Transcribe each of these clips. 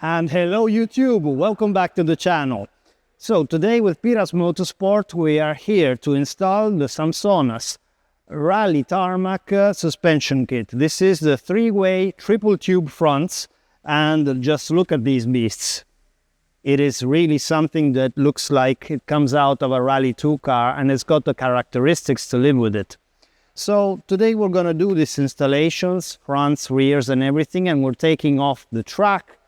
And hello YouTube, welcome back to the channel. So today with PIRAS Motorsport we are here to install the SAMSONAS Rally Tarmac suspension kit. This is the three-way triple tube fronts, and just look at these beasts. It is really something that looks like it comes out of a Rally 2 car, and it's got the characteristics to live with it. So today we're going to do these installations, fronts, rears and everything, and we're taking off the track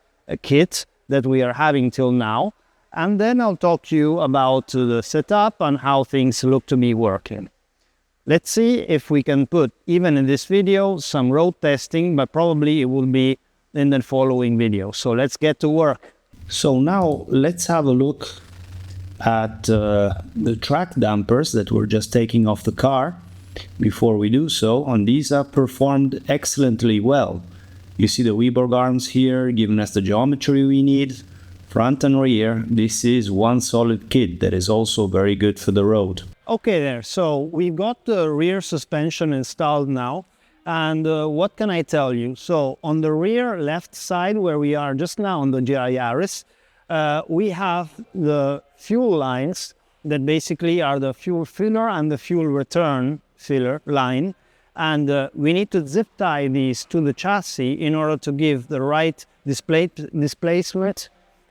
kit that we are having till now, and then I'll talk to you about the setup and how things look to be working. Let's see if we can put, even in this video, some road testing, but probably it will be in the following video. So let's get to work. So now let's have a look at the track dampers that we're just taking off the car. Before we do so, and these have performed excellently well. You see the Weberg arms here, giving us the geometry we need, front and rear. This is one solid kit that is also very good for the road. Okay there, so we've got the rear suspension installed now, and what can I tell you? So on the rear left side, where we are just now on the Yaris, we have the fuel lines that basically are the fuel filler and the fuel return filler line. And we need to zip tie these to the chassis in order to give the right displacement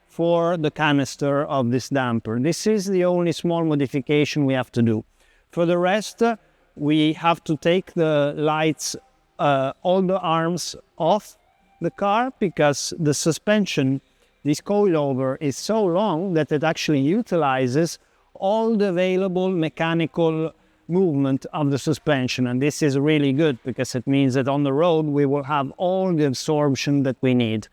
for the canister of this damper. This is the only small modification we have to do. For the rest, we have to take the lights, all the arms off the car, because the suspension, this coilover, is so long that it actually utilizes all the available mechanical movement of the suspension, and this is really good because it means that on the road we will have all the absorption that we need.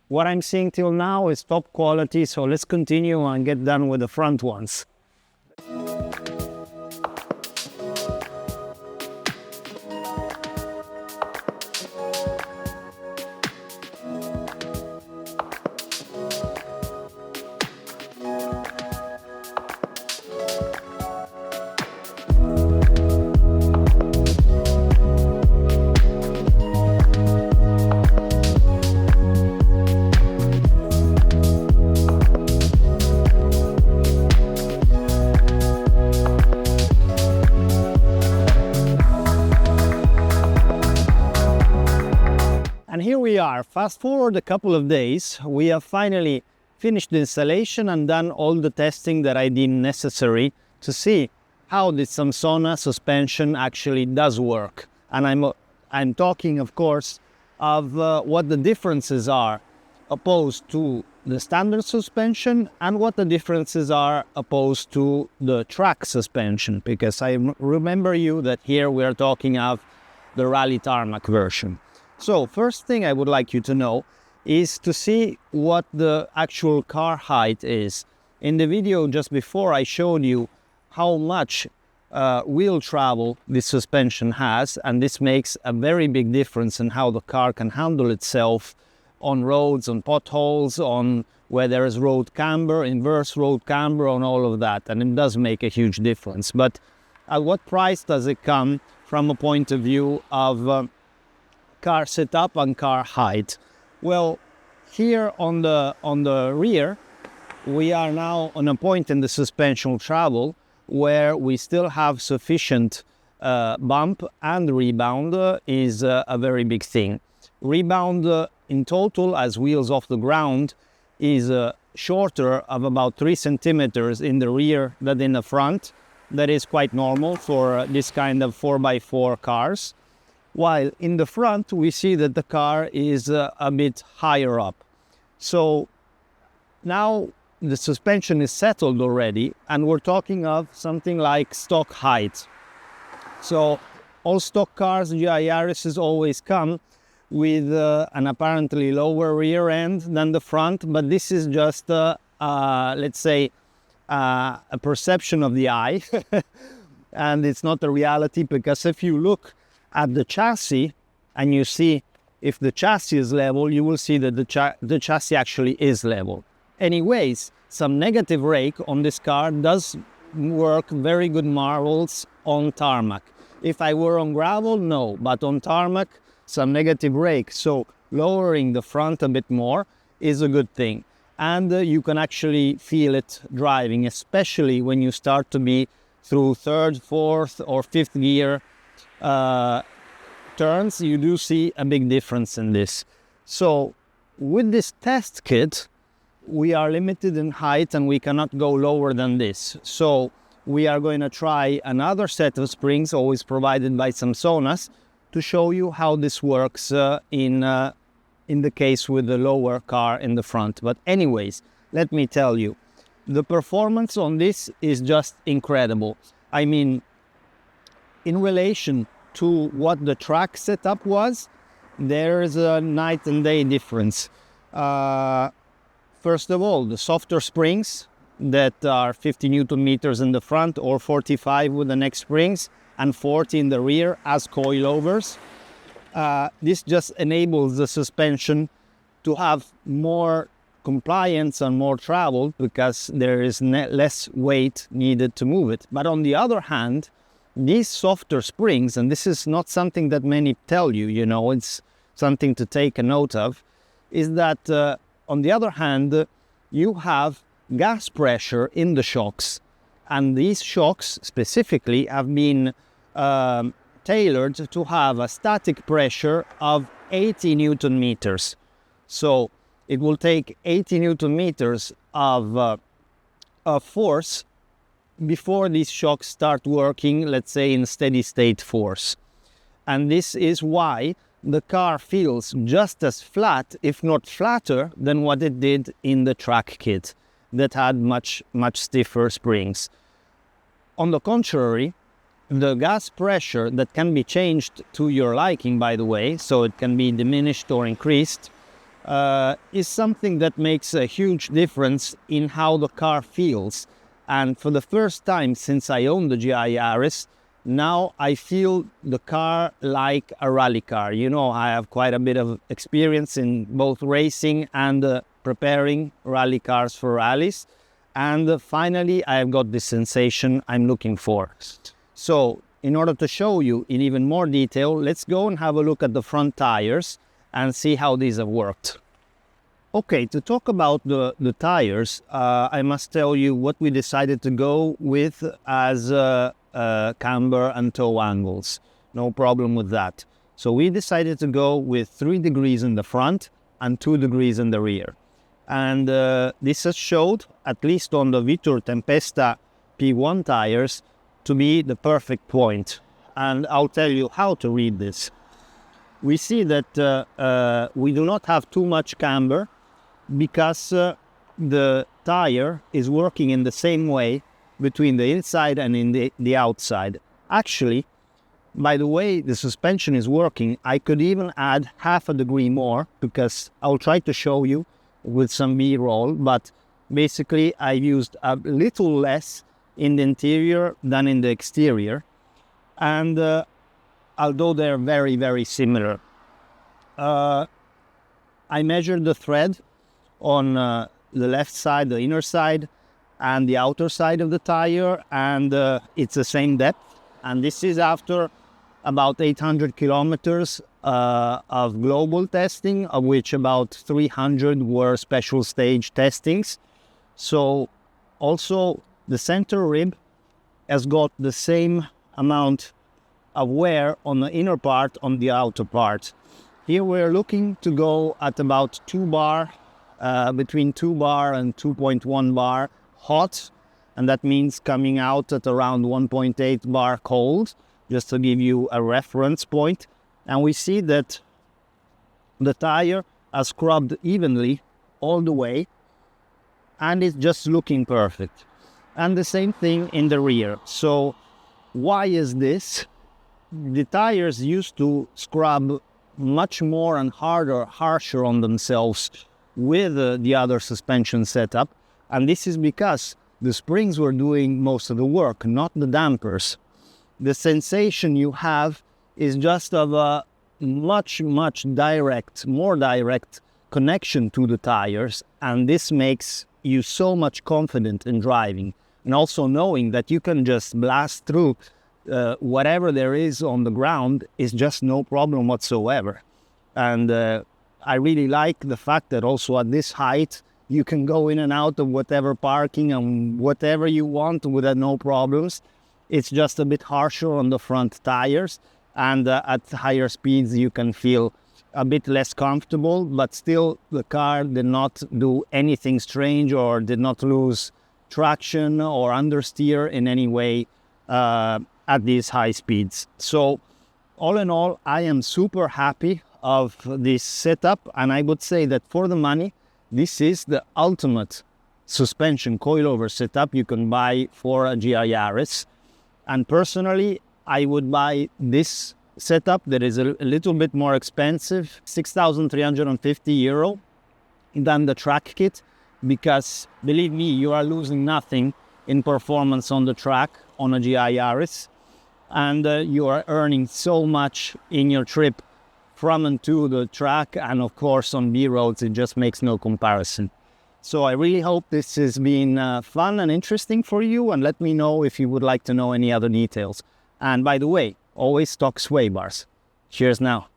What I'm seeing till now is top quality, so let's continue and get done with the front ones. And here we are. Fast forward a couple of days, we have finally finished the installation and done all the testing that I deemed necessary to see how the SAMSONAS suspension actually does work. And I'm talking, of course, of what the differences are opposed to the standard suspension and what the differences are opposed to the track suspension, because I remember you that here we are talking of the Rally Tarmac version. So first thing I would like you to know is to see what the actual car height is. In the video just before, I showed you how much wheel travel this suspension has, and this makes a very big difference in how the car can handle itself on roads, on potholes, on where there is road camber, inverse road camber, on all of that, and it does make a huge difference. But at what price does it come from a point of view of car setup and car height? Well, here on the rear, we are now on a point in the suspension travel where we still have sufficient bump, and rebound is a very big thing. Rebound in total, as wheels off the ground, is shorter of about 3 centimeters in the rear than in the front. That is quite normal for this kind of 4x4 cars. While in the front, we see that the car is a bit higher up. So now the suspension is settled already, and we're talking of something like stock height. So all stock cars, Yaris, always come with an apparently lower rear end than the front, but this is just, let's say, a perception of the eye. And it's not a reality, because if you look at the chassis and you see if the chassis is level, you will see that the chassis actually is level. Anyways, some negative rake on this car does work very good marvels on tarmac. If I were on gravel, no, but on tarmac, some negative rake. So lowering the front a bit more is a good thing. And you can actually feel it driving, especially when you start to be through third, fourth, or fifth gear turns. You do see a big difference in this. So with this test kit, we are limited in height and we cannot go lower than this. So we are going to try another set of springs, always provided by SAMSONAS, to show you how this works in the case with the lower car in the front. But anyways, let me tell you, the performance on this is just incredible. I mean, in relation to what the track setup was, there's a night and day difference. First of all, the softer springs that are 50 Newton meters in the front, or 45 with the next springs, and 40 in the rear as coilovers. This just enables the suspension to have more compliance and more travel because there is less weight needed to move it. But on the other hand, these softer springs, and this is not something that many tell you, you know, it's something to take a note of, is that on the other hand, you have gas pressure in the shocks. And these shocks specifically have been tailored to have a static pressure of 80 Newton meters. So it will take 80 Newton meters of force before these shocks start working, let's say in steady state force. And this is why the car feels just as flat, if not flatter, than what it did in the track kit that had much stiffer springs. On the contrary, the gas pressure that can be changed to your liking, by the way, so it can be diminished or increased, is something that makes a huge difference in how the car feels. And for the first time since I own the GI Yaris, now I feel the car like a rally car. You know, I have quite a bit of experience in both racing and preparing rally cars for rallies. And finally, I have got this sensation I'm looking for. So in order to show you in even more detail, let's go and have a look at the front tires and see how these have worked. Okay, to talk about the tires, I must tell you what we decided to go with as camber and toe angles. No problem with that. So we decided to go with 3 degrees in the front and 2 degrees in the rear. And this has showed, at least on the Vitur Tempesta P1 tires, to be the perfect point. And I'll tell you how to read this. We see that we do not have too much camber because the tire is working in the same way between the inside and in the outside. Actually, by the way the suspension is working, I could even add half a degree more, because I'll try to show you with some B-roll, but basically I used a little less in the interior than in the exterior, and although they're very similar, I measured the thread on the left side, the inner side, and the outer side of the tire, and it's the same depth. And this is after about 800 kilometers of global testing, of which about 300 were special stage testings. So also the center rib has got the same amount of wear on the inner part, on the outer part. Here we're looking to go at about 2 bar, between 2 bar and 2.1 bar hot, and that means coming out at around 1.8 bar cold, just to give you a reference point. And we see that the tire has scrubbed evenly all the way, and it's just looking perfect. And the same thing in the rear. So why is this? The tires used to scrub much more and harsher on themselves with the other suspension setup, and this is because the springs were doing most of the work, not the dampers. The sensation you have is just of a much more direct connection to the tires, and this makes you so much confident in driving, and also knowing that you can just blast through whatever there is on the ground is just no problem whatsoever. And I really like the fact that also at this height, you can go in and out of whatever parking and whatever you want without no problems. It's just a bit harsher on the front tires, and at higher speeds you can feel a bit less comfortable, but still the car did not do anything strange or did not lose traction or understeer in any way at these high speeds. So all in all, I am super happy of this setup, and I would say that for the money, this is the ultimate suspension coilover setup you can buy for a GR Yaris. And personally, I would buy this setup that is a little bit more expensive, 6,350 euro, than the track kit, because believe me, you are losing nothing in performance on the track on a GR Yaris, and you are earning so much in your trip from and to the track, and of course on B roads it just makes no comparison. So I really hope this has been fun and interesting for you, and let me know if you would like to know any other details. And by the way, always stock sway bars. Cheers now.